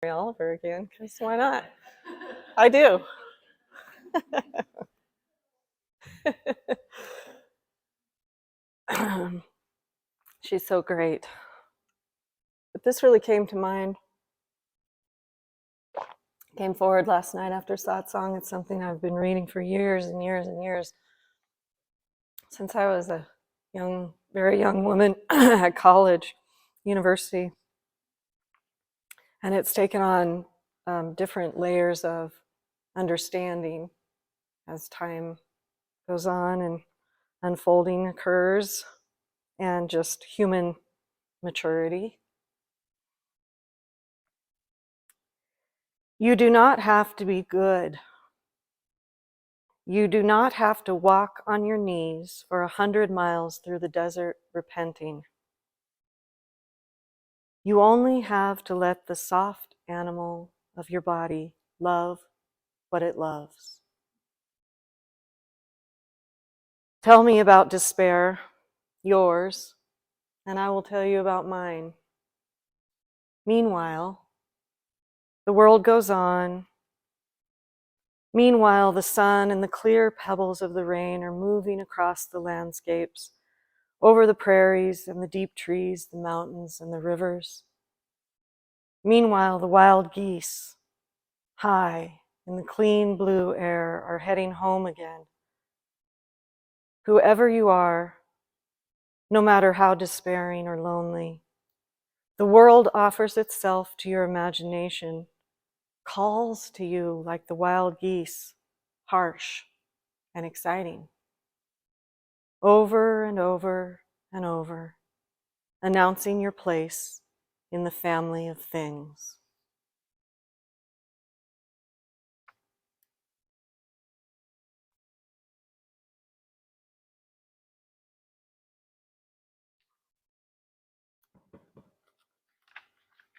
me all over again, because why not? I do. She's so great. But this really came to mind, came forward last night after satsang. It's something I've been reading for years and years and years, since I was a young, very young woman at college, university. And it's taken on different layers of understanding as time goes on and unfolding occurs, and just human maturity. You do not have to be good. You do not have to walk on your knees for 100 miles through the desert repenting. You only have to let the soft animal of your body love what it loves. Tell me about despair, yours, and I will tell you about mine. Meanwhile, the world goes on. Meanwhile, the sun and the clear pebbles of the rain are moving across the landscapes, over the prairies and the deep trees, the mountains and the rivers. Meanwhile, the wild geese, high in the clean blue air, are heading home again. Whoever you are, no matter how despairing or lonely, the world offers itself to your imagination, calls to you like the wild geese, harsh and exciting. Over and over and over, announcing your place in the family of things.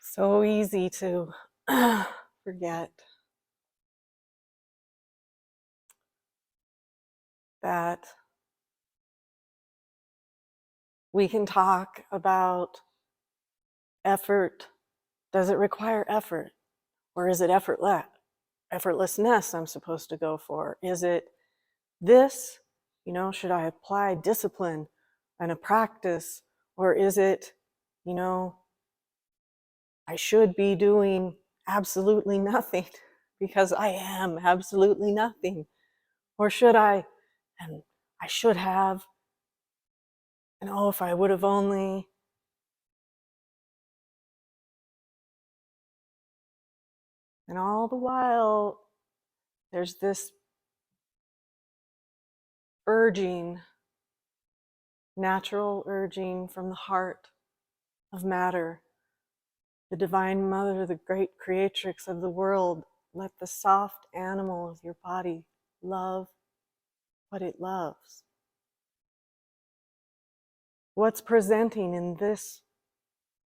So easy to forget that we can talk about effort. Does it require effort? Or is it effortlessness I'm supposed to go for? Is it this, should I apply discipline and a practice? Or is it, I should be doing absolutely nothing because I am absolutely nothing? Or should I, and I should have, and oh, if I would have only. And all the while, there's this urging, natural urging from the heart of matter, the divine mother, the great creatrix of the world. Let the soft animal of your body love what it loves. What's presenting in this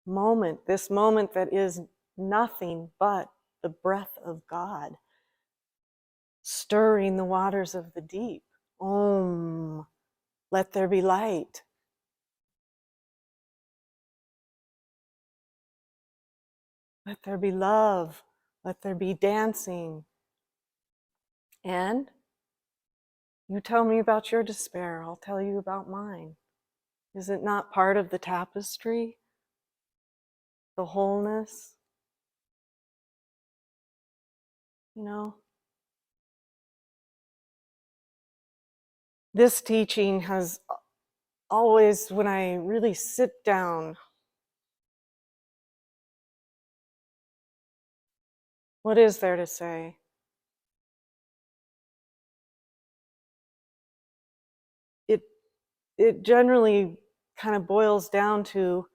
moment that is nothing but the breath of God, stirring the waters of the deep. Om, let there be light. Let there be love. Let there be dancing. And you tell me about your despair, I'll tell you about mine. Is it not part of the tapestry? The wholeness? This teaching has always, when I really sit down, what is there to say? It generally kind of boils down to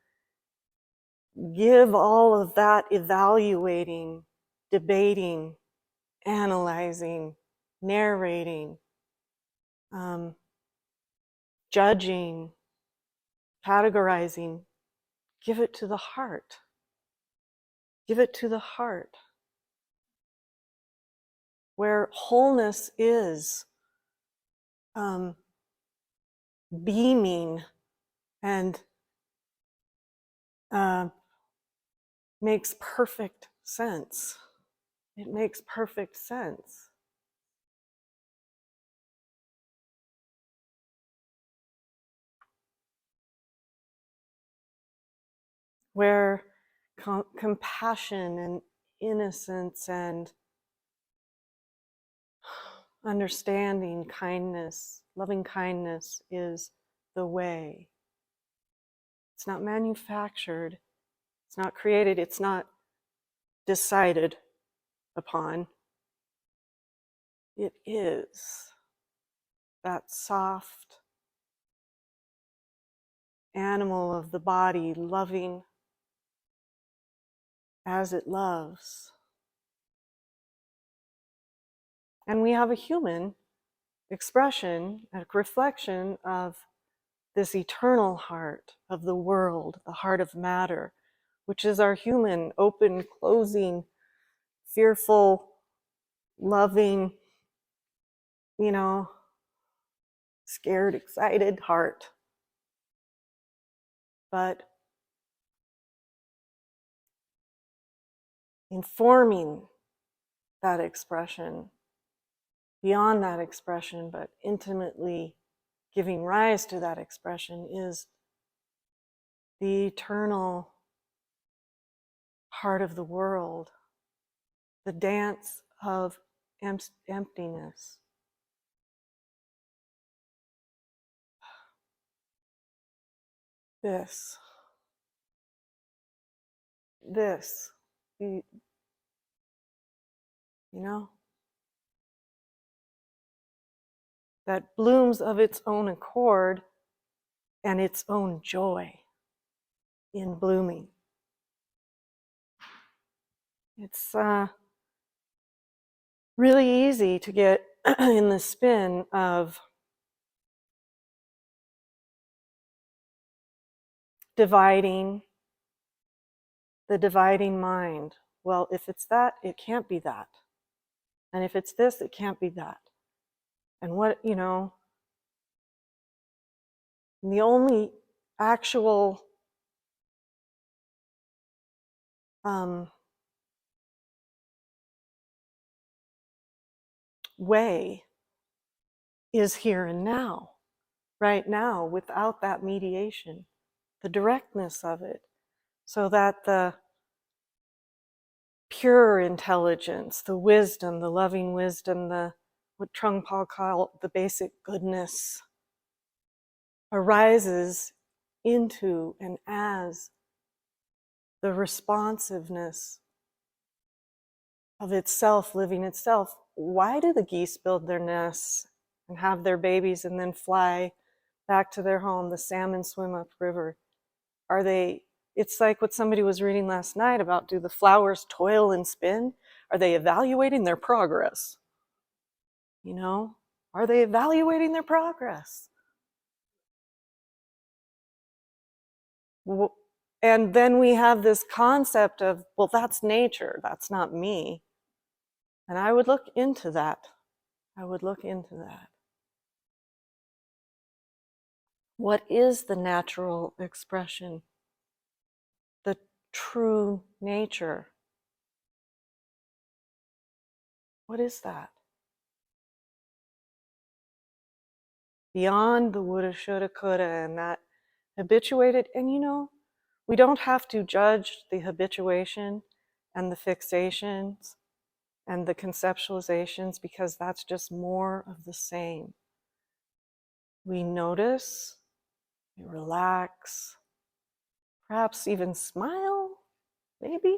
give all of that evaluating, debating, analyzing, narrating, judging, categorizing, give it to the heart. Give it to the heart. Where wholeness is beaming and makes perfect sense. It makes perfect sense. Where compassion and innocence and understanding, kindness, loving kindness is the way. It's not manufactured, it's not created, it's not decided upon. It is that soft animal of the body loving as it loves. And we have a human expression, a reflection of this eternal heart of the world, the heart of matter, which is our human, open, closing, fearful, loving, scared, excited heart. But informing that expression, beyond that expression, but intimately giving rise to that expression, is the eternal heart of the world, the dance of emptiness. This, you know, that blooms of its own accord and its own joy in blooming. It's really easy to get in the spin of dividing, the dividing mind. Well, if it's that, it can't be that. And if it's this, it can't be that. And what, the only actual way is here and now, right now, without that mediation, the directness of it, so that the pure intelligence, the wisdom, the loving wisdom, what Trung Pa called the basic goodness, arises into and as the responsiveness of itself living itself. Why do the geese build their nests and have their babies and then fly back to their home? The salmon swim upriver. It's like what somebody was reading last night about, do the flowers toil and spin? Are they evaluating their progress? Are they evaluating their progress? And then we have this concept of, well, that's nature, that's not me. And I would look into that. What is the natural expression? The true nature? What is that? Beyond the woulda, shoulda, coulda, and that habituated, and we don't have to judge the habituation and the fixations and the conceptualizations, because that's just more of the same. We notice, we relax, perhaps even smile, maybe.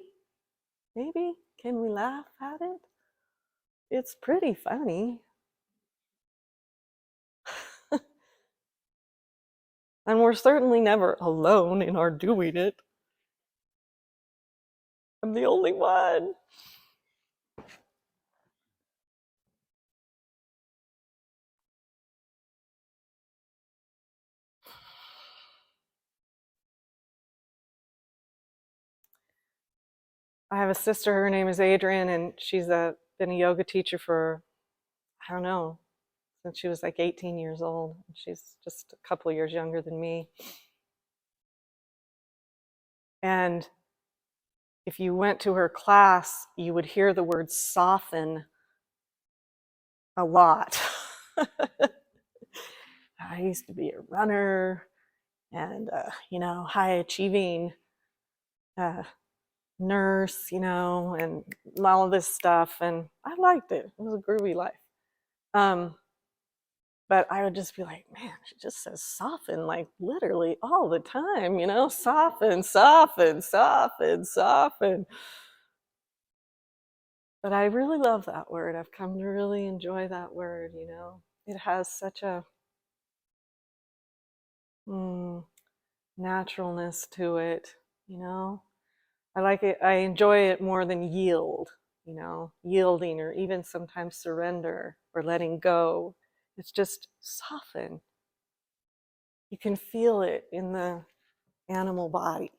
Can we laugh at it? It's pretty funny. And we're certainly never alone in our doing it. I'm the only one. I have a sister, her name is Adrienne, and she's been a yoga teacher for, I don't know, since she was like 18 years old. She's just a couple of years younger than me. And if you went to her class, you would hear the word soften a lot. I used to be a runner and, high achieving nurse, and all of this stuff. And I liked it. It was a groovy life. But I would just be like, man, she just says soften like literally all the time, soften, soften, soften, soften. But I really love that word. I've come to really enjoy that word, It has such a naturalness to it, I like it. I enjoy it more than yield, yielding or even sometimes surrender or letting go. It's just soften. You can feel it in the animal body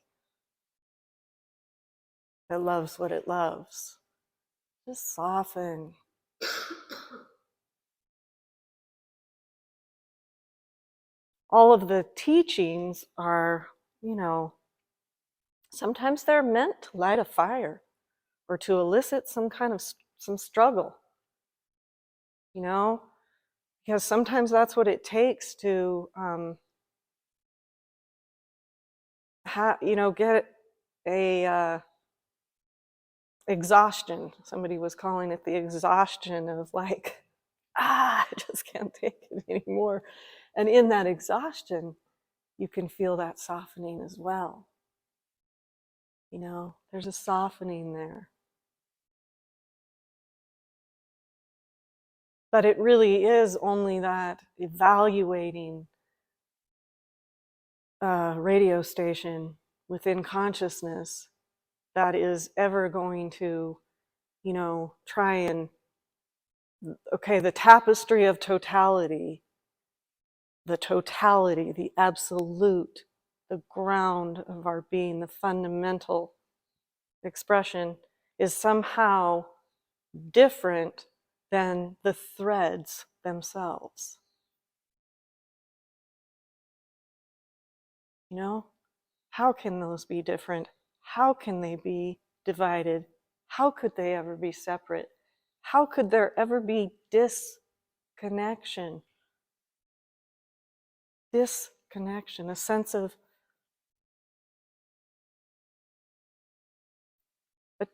that loves what it loves. Just soften. All of the teachings are, sometimes they're meant to light a fire or to elicit some struggle, because sometimes that's what it takes to get a exhaustion. Somebody was calling it the exhaustion of like, I just can't take it anymore. And in that exhaustion, you can feel that softening as well. There's a softening there. But it really is only that evaluating radio station within consciousness that is ever going to, try and, okay, the tapestry of totality, the absolute, the ground of our being, the fundamental expression is somehow different than the threads themselves. How can those be different? How can they be divided? How could they ever be separate? How could there ever be disconnection? Disconnection, a sense of, but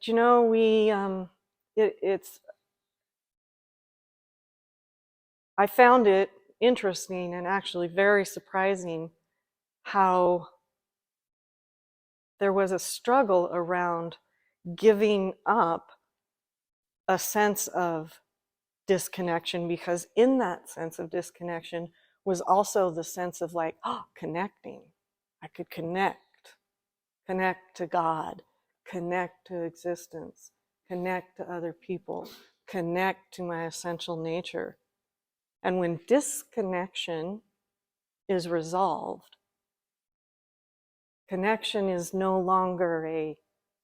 I found it interesting and actually very surprising how there was a struggle around giving up a sense of disconnection, because in that sense of disconnection was also the sense of like, connecting. I could connect to God, connect to existence, connect to other people, connect to my essential nature. And when disconnection is resolved, connection is no longer a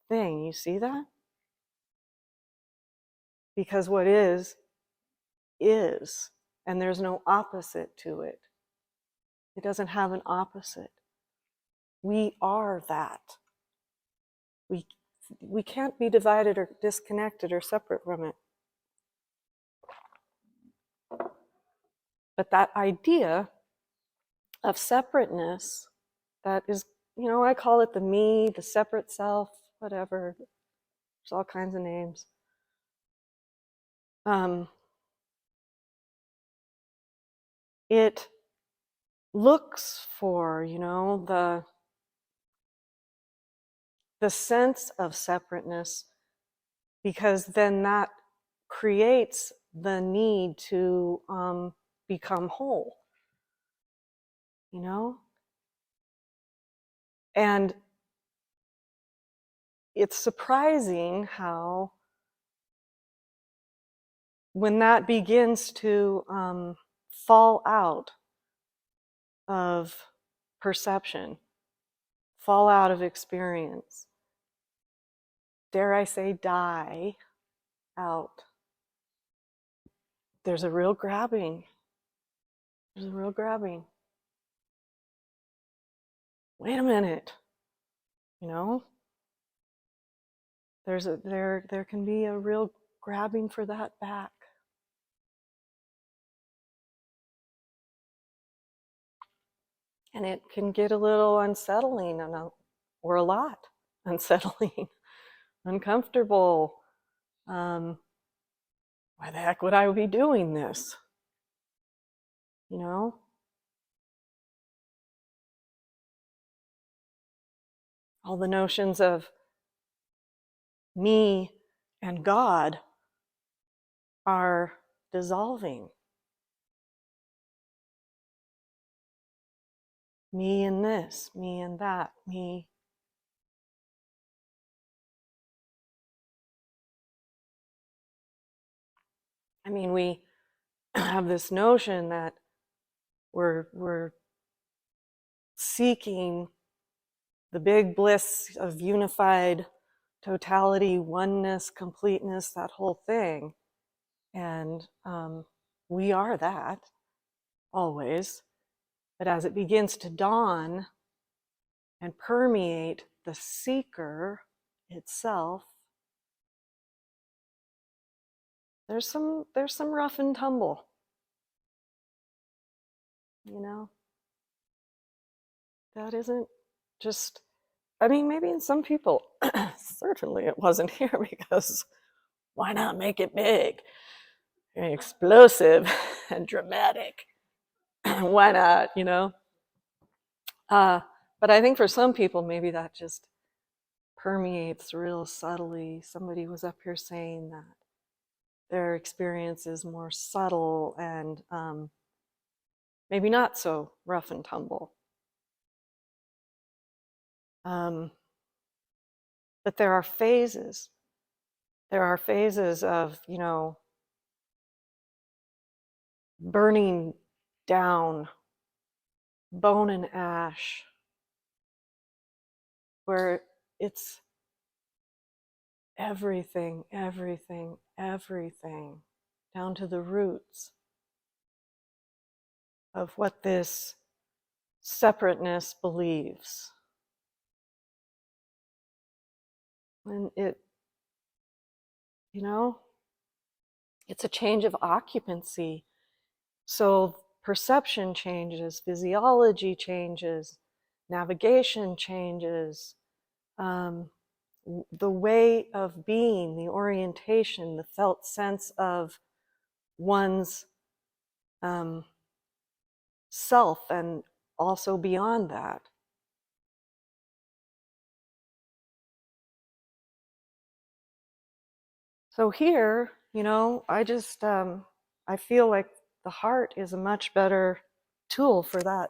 thing. You see that? Because what is, and there's no opposite to it. It doesn't have an opposite. We are that. We can't be divided or disconnected or separate from it. But that idea of separateness, that is, I call it the me, the separate self, whatever. There's all kinds of names. It looks for, the sense of separateness, because then that creates the need to become whole, And it's surprising how when that begins to fall out of perception, fall out of experience, dare I say, die out, there's a real grabbing. There's a real grabbing. Wait a minute, there can be a real grabbing for that back. And it can get a little unsettling or a lot unsettling, uncomfortable. Why the heck would I be doing this? You know? All the notions of me and God are dissolving. Me and this, me and that, me. I mean, we have this notion that we're seeking the big bliss of unified totality, oneness, completeness, that whole thing. And we are that always. But as it begins to dawn and permeate the seeker itself, there's some rough and tumble, you know. That isn't just, I mean, maybe in some people, certainly it wasn't here, because why not make it big and explosive and dramatic? Why not, you know? But I think for some people, maybe that just permeates real subtly. Somebody was up here saying that their experience is more subtle and maybe not so rough and tumble. But there are phases. There are phases of, you know, burning down, bone and ash, where it's everything, everything, everything, down to the roots of what this separateness believes. And it, you know, it's a change of occupancy. So perception changes, physiology changes, navigation changes, the way of being, the orientation, the felt sense of one's self, and also beyond that. So here, you know, I feel like the heart is a much better tool for that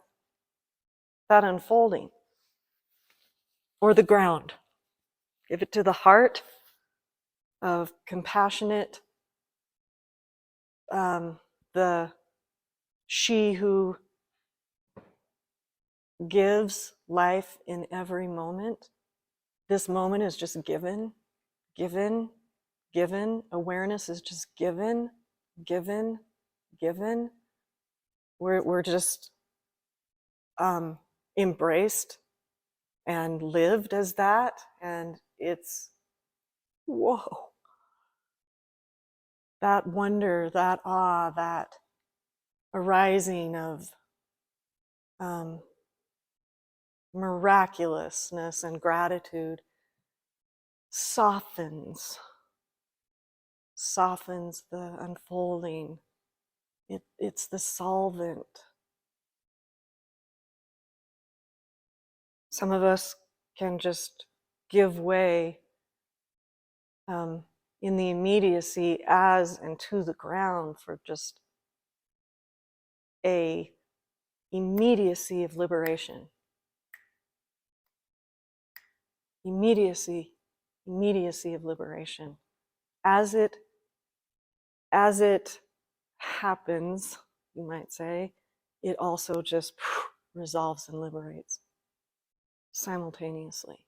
unfolding, or the ground. Give it to the heart of compassionate, the she who gives life in every moment. This moment is just given, given, given. Awareness is just given, given, given. We're just embraced and lived as that, and it's whoa. That wonder, that awe, that arising of miraculousness and gratitude softens the unfolding. It's the solvent. Some of us can just give way in the immediacy as and to the ground for just a immediacy of liberation. Immediacy of liberation. As it happens, you might say, it also just resolves and liberates simultaneously.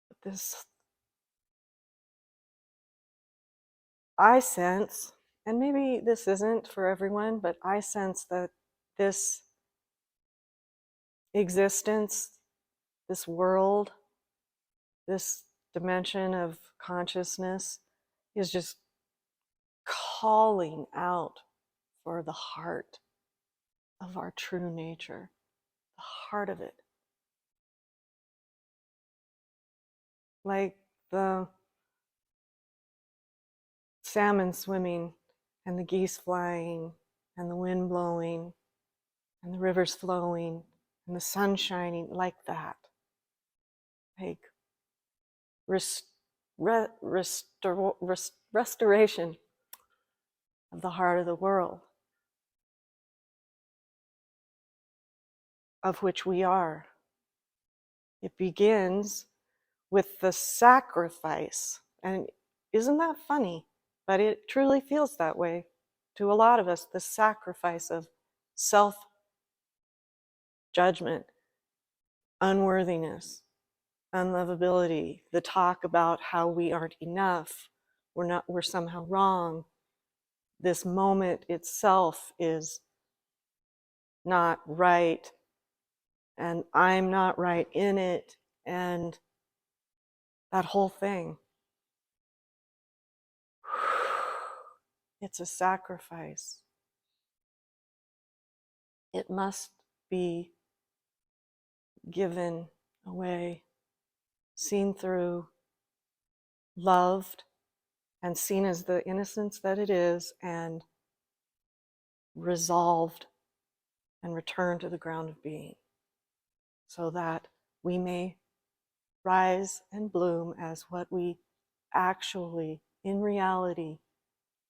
But this, I sense, and maybe this isn't for everyone, but I sense that this existence, this world, this dimension of consciousness is just calling out for the heart of our true nature, the heart of it. Like the salmon swimming and the geese flying and the wind blowing and the rivers flowing and the sun shining, like that. Like restoration of the heart of the world, of which we are. It begins with the sacrifice. And isn't that funny? But it truly feels that way to a lot of us, the sacrifice of self-judgment, unworthiness, unlovability, the talk about how we aren't enough, we're somehow wrong. This moment itself is not right, and I'm not right in it, and that whole thing. It's a sacrifice. It must be given away, seen through, loved, and seen as the innocence that it is, and resolved and returned to the ground of being, so that we may rise and bloom as what we actually, in reality,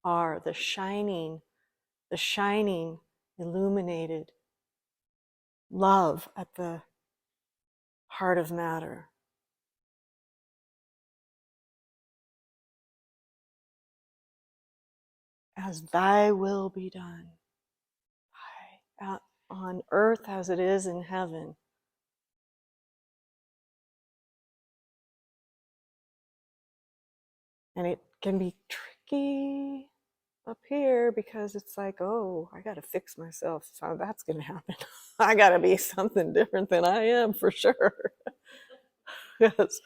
are, the shining, illuminated love at the heart of matter. As thy will be done, on earth as it is in heaven. And it can be tricky up here because it's like, oh, I got to fix myself. So that's going to happen. I got to be something different than I am for sure. Yes.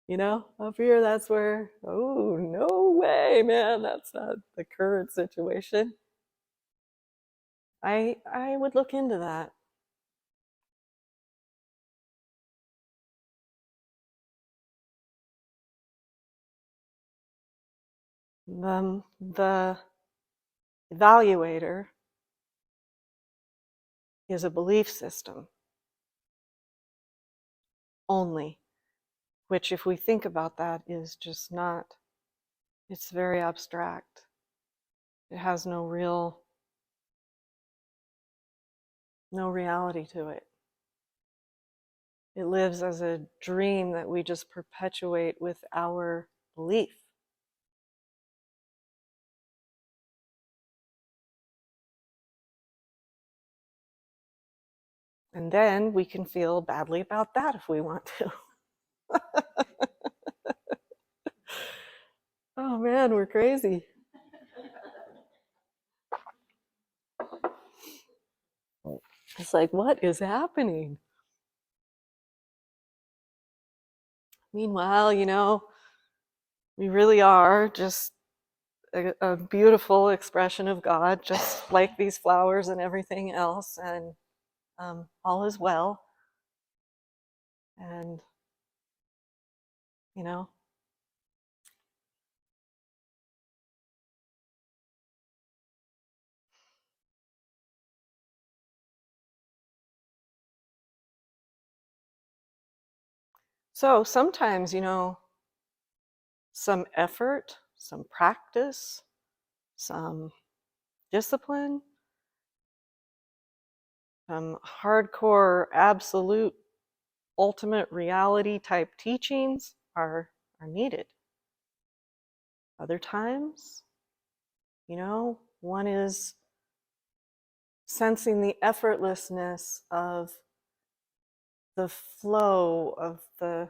You know, up here, that's where, oh, no way, man. That's not the current situation. I would look into that. The evaluator is a belief system only, which, if we think about that, is just not, it's very abstract. It has no reality to it. It lives as a dream that we just perpetuate with our belief. And then we can feel badly about that if we want to. Oh man, we're crazy. It's like, what is happening? Meanwhile, you know, we really are just a beautiful expression of God, just like these flowers and everything else, and all is well. And, you know, so sometimes, you know, some effort, some practice, some discipline, some hardcore, absolute, ultimate reality type teachings are needed. Other times, you know, one is sensing the effortlessness of the flow of the,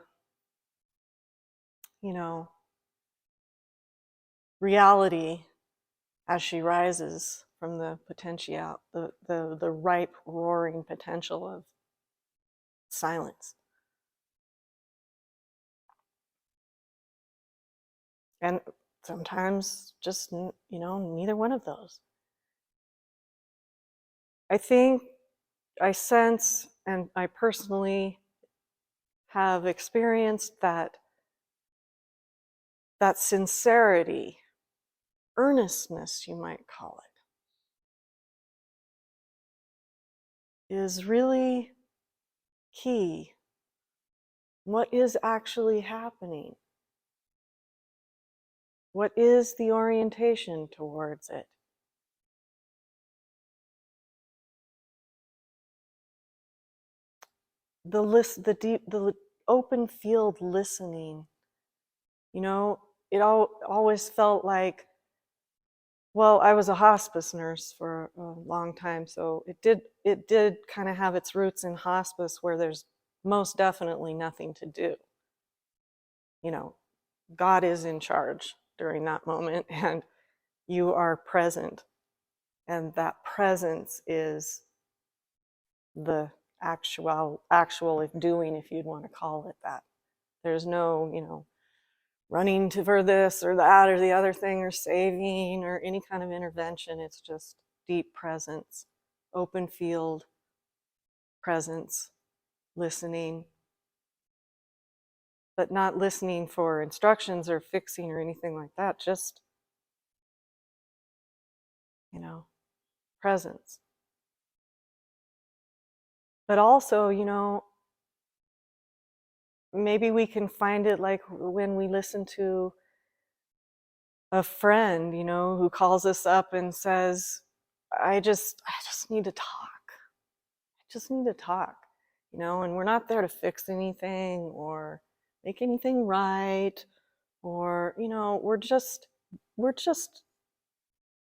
you know, reality as she rises from the potential, the ripe, roaring potential of silence. And sometimes just, neither one of those. I think I sense, and I personally have experienced that sincerity, earnestness, you might call it, is really key. What is actually happening? What is the orientation towards it? The open field listening. It always felt like, well, I was a hospice nurse for a long time, so it did kind of have its roots in hospice, where there's most definitely nothing to do. God is in charge during that moment, and you are present, and that presence is the actual doing, if you'd want to call it that. There's no, running for this or that or the other thing, or saving or any kind of intervention. It's just deep presence, open field presence, listening, but not listening for instructions or fixing or anything like that. Just, presence. But also, maybe we can find it like when we listen to a friend, who calls us up and says, I just need to talk. I just need to talk, and we're not there to fix anything or make anything right, or, we're just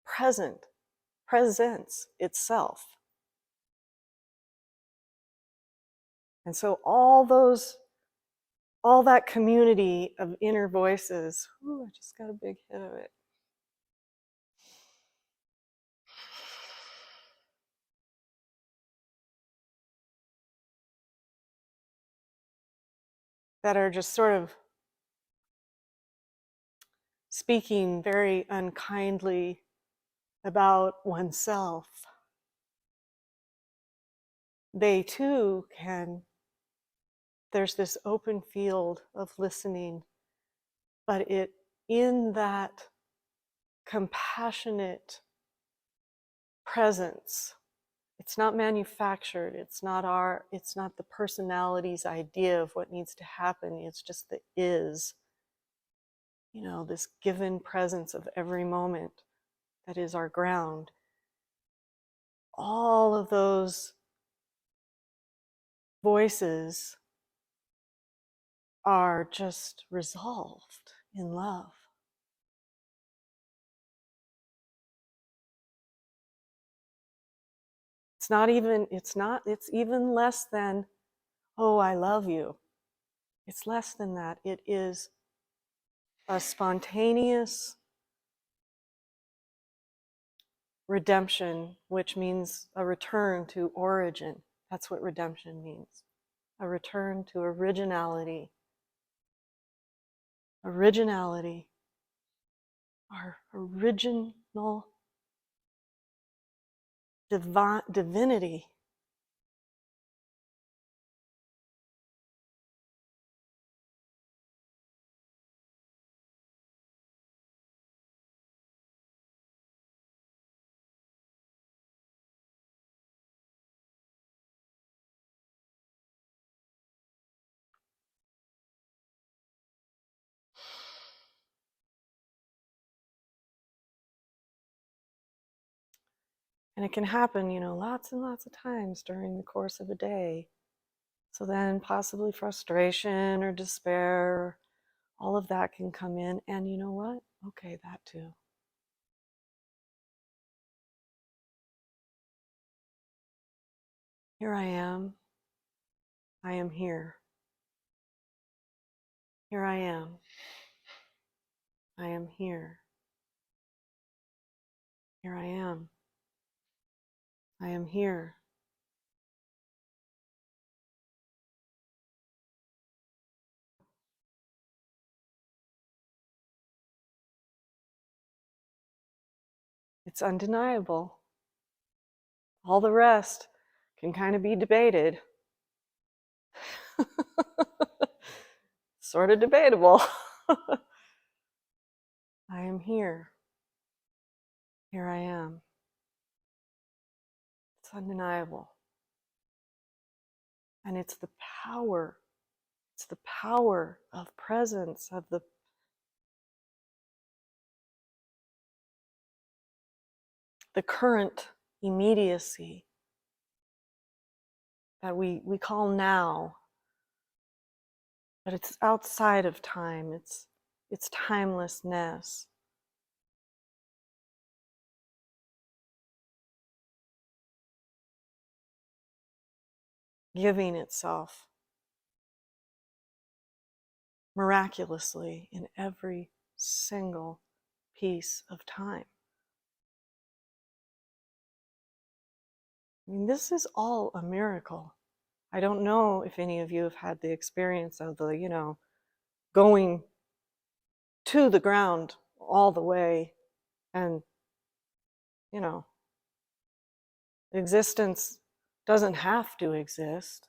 present, presence itself. And so all that community of inner voices, I just got a big hit of it. That are just sort of speaking very unkindly about oneself. They too there's this open field of listening, but in that compassionate presence, it's not manufactured, it's not the personality's idea of what needs to happen, it's just the is, this given presence of every moment that is our ground. All of those voices are just resolved in love. It's even less than, oh, I love you. It's less than that. It is a spontaneous redemption, which means a return to origin. That's what redemption means. A return to originality. Originality. Our original divinity. And it can happen, lots and lots of times during the course of a day. So then possibly frustration or despair, all of that can come in. And you know what? Okay, that too. Here I am. I am here. Here I am. I am here. Here I am. I am here. It's undeniable. All the rest can kind of be debated. Sort of debatable. I am here. Here I am. It's undeniable. And it's the power of presence, of the current immediacy that we call now, but it's outside of time. It's timelessness. Giving itself miraculously in every single piece of time. I mean, this is all a miracle. I don't know if any of you have had the experience of the, going to the ground all the way and, existence doesn't have to exist.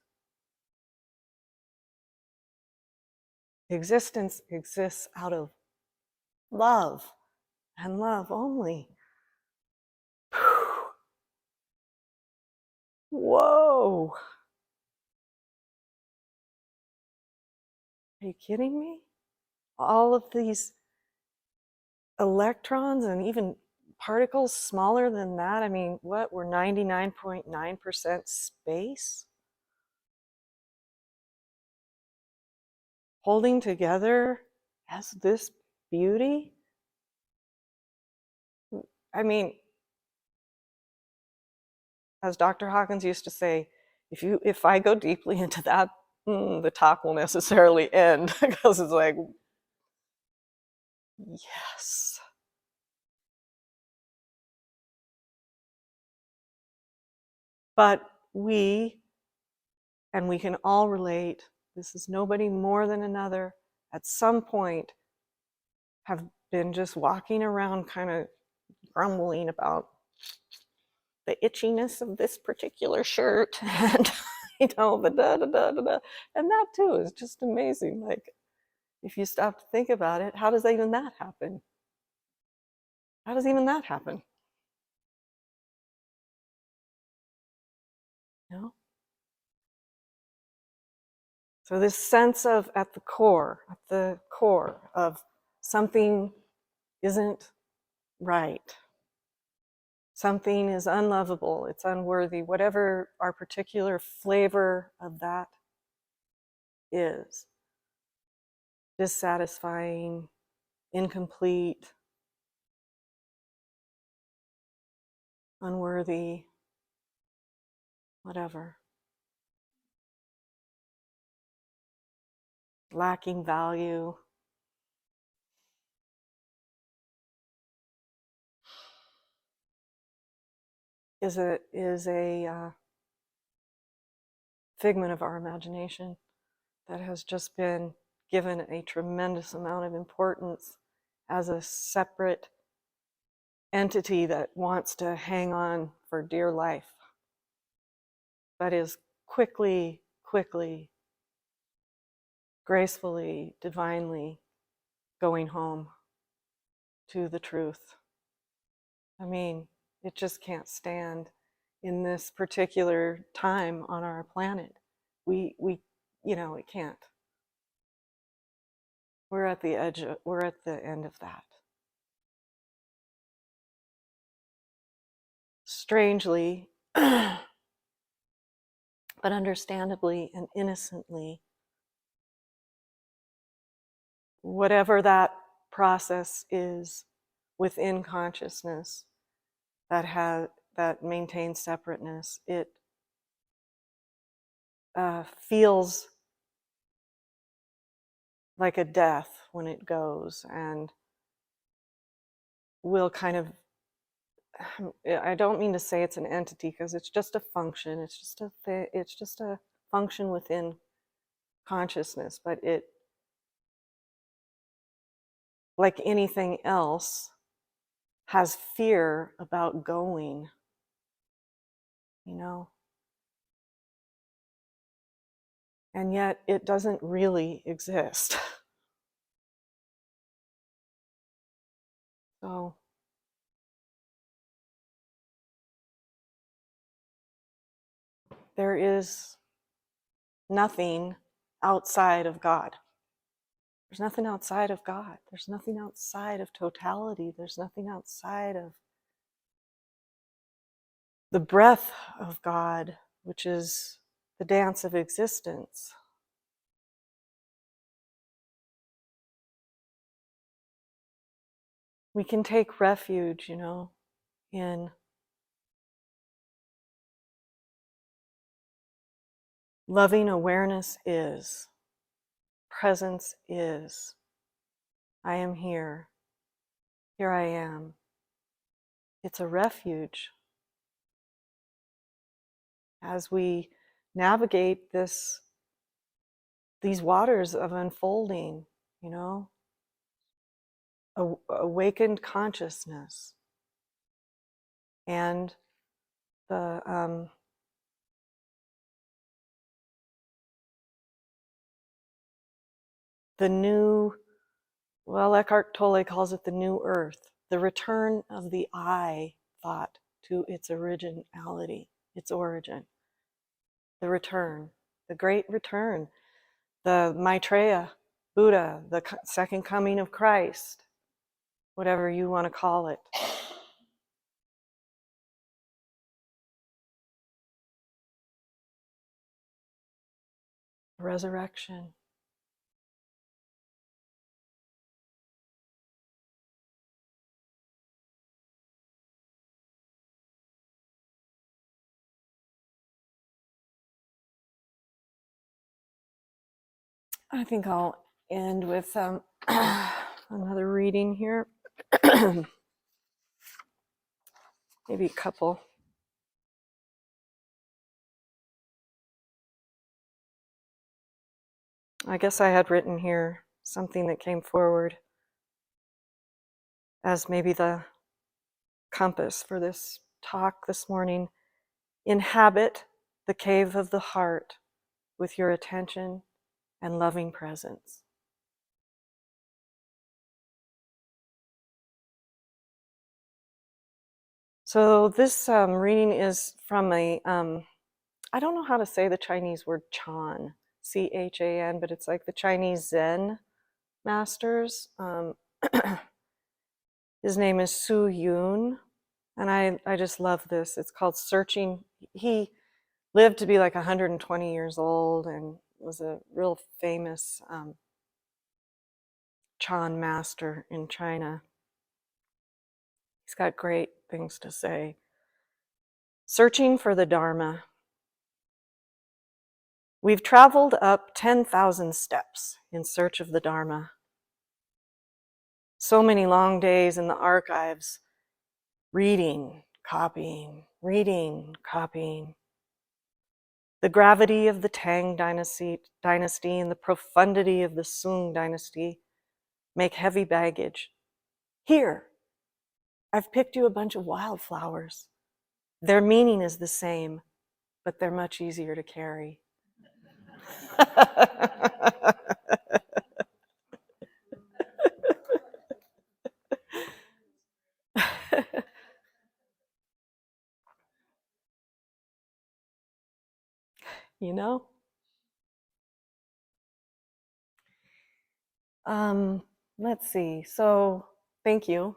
Existence exists out of love and love only. Whoa. Are you kidding me? All of these electrons and even particles smaller than that. I mean, what? We're 99.9% space? Holding together as this beauty? I mean, as Dr. Hawkins used to say, if I go deeply into that, the talk will necessarily end because it's like, yes. But we can all relate, this is nobody more than another, at some point have been just walking around kind of grumbling about the itchiness of this particular shirt and the da da da da da. And that too is just amazing. Like, if you stop to think about it, how does even that happen? How does even that happen? You know? So this sense of at the core of something isn't right. Something is unlovable, it's unworthy, whatever our particular flavor of that is. Dissatisfying, incomplete, unworthy, whatever. Lacking value. Is a figment of our imagination that has just been given a tremendous amount of importance as a separate entity that wants to hang on for dear life, but is quickly, gracefully, divinely going home to the truth. I mean, it just can't stand in this particular time on our planet. It can't. We're at the end of that. Strangely, but understandably and innocently, whatever that process is within consciousness that maintains separateness, it feels like a death when it goes, and will kind of, I don't mean to say it's an entity because it's just a function, it's just a function within consciousness, but it, like anything else, has fear about going, you know? And yet it doesn't really exist. So there is nothing outside of God. There's nothing outside of God. There's nothing outside of totality. There's nothing outside of the breath of God, which is the dance of existence. We can take refuge, you know, in loving awareness is, presence is, I am here, here I am. It's a refuge as we navigate these waters of unfolding, you know, awakened consciousness and the new, well, Eckhart Tolle calls it the new earth, the return of the I thought to its originality, its origin, the return, the great return, the Maitreya Buddha, the second coming of Christ, whatever you want to call it. Resurrection. I think I'll end with another reading here. Maybe a couple. I guess I had written here something that came forward as maybe the compass for this talk this morning. Inhabit the cave of the heart with your attention and loving presence. So this reading is from I don't know how to say the Chinese word Chan, C-H-A-N, but it's like the Chinese Zen masters. His name is Su Yun, and I just love this. It's called Searching. He lived to be like 120 years old and was a real famous Chan master in China. He's got great things to say. Searching for the Dharma. We've traveled up 10,000 steps in search of the Dharma. So many long days in the archives, reading, copying, reading, copying. The gravity of the Tang dynasty and the profundity of the Sung dynasty make heavy baggage. Here, I've picked you a bunch of wildflowers. Their meaning is the same, but they're much easier to carry. You know? Let's see. So, thank you.